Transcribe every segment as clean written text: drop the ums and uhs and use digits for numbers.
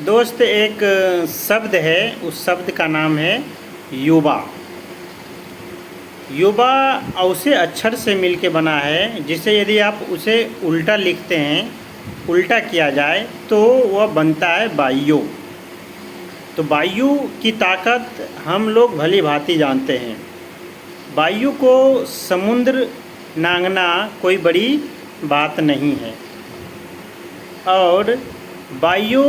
दोस्त एक शब्द है, उस शब्द का नाम है युवा। युवा औसे अक्षर से मिलके बना है जिसे यदि आप उसे उल्टा लिखते हैं, उल्टा किया जाए तो वह बनता है वायु। तो वायु की ताकत हम लोग भली भांति जानते हैं। वायु को समुद्र नांगना कोई बड़ी बात नहीं है। और वायु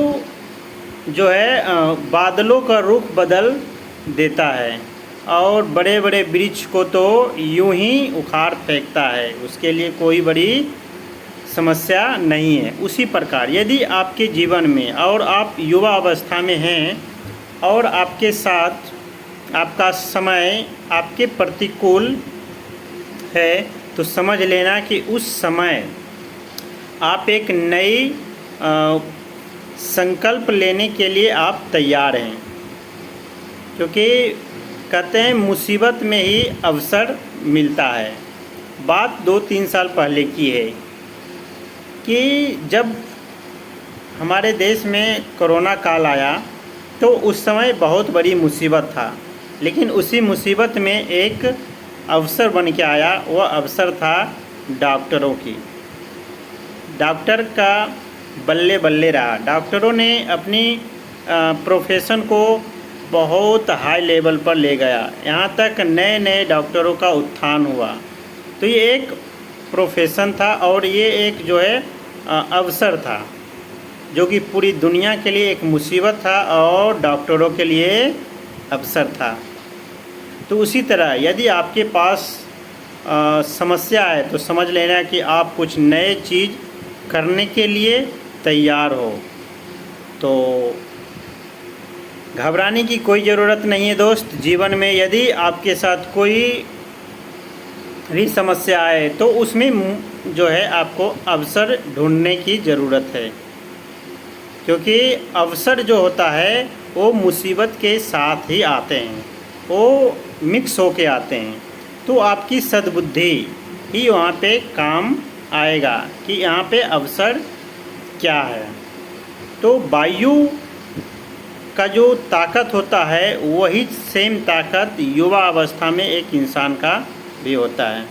जो है बादलों का रुख बदल देता है और बड़े बड़े वृक्ष को तो यूं ही उखाड़ फेंकता है, उसके लिए कोई बड़ी समस्या नहीं है। उसी प्रकार यदि आपके जीवन में और आप युवा अवस्था में हैं और आपके साथ आपका समय आपके प्रतिकूल है, तो समझ लेना कि उस समय आप एक नई संकल्प लेने के लिए आप तैयार हैं। क्योंकि कहते हैं मुसीबत में ही अवसर मिलता है। बात 2-3 साल पहले की है कि जब हमारे देश में कोरोना काल आया तो उस समय बहुत बड़ी मुसीबत था, लेकिन उसी मुसीबत में एक अवसर बन के आया। वह अवसर था डॉक्टरों की। डॉक्टर का बल्ले बल्ले रहा। डॉक्टरों ने अपनी प्रोफेशन को बहुत हाई लेवल पर ले गया, यहाँ तक नए नए डॉक्टरों का उत्थान हुआ। तो ये एक प्रोफेशन था और ये एक जो है अवसर था, जो कि पूरी दुनिया के लिए एक मुसीबत था और डॉक्टरों के लिए अवसर था। तो उसी तरह यदि आपके पास समस्या है तो समझ लेना कि आप कुछ नए चीज़ करने के लिए तैयार हो। तो घबराने की कोई ज़रूरत नहीं है दोस्त। जीवन में यदि आपके साथ कोई भी समस्या आए तो उसमें जो है आपको अवसर ढूंढने की ज़रूरत है, क्योंकि अवसर जो होता है वो मुसीबत के साथ ही आते हैं, वो मिक्स होके आते हैं। तो आपकी सद्बुद्धि ही वहाँ पे काम आएगा कि यहाँ पे अवसर क्या है। तो वायु का जो ताकत होता है वही सेम ताकत युवा अवस्था में एक इंसान का भी होता है।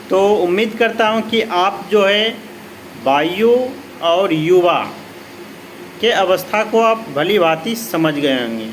तो उम्मीद करता हूँ कि आप जो है वायु और युवा के अवस्था को आप भली भांति समझ गए होंगे।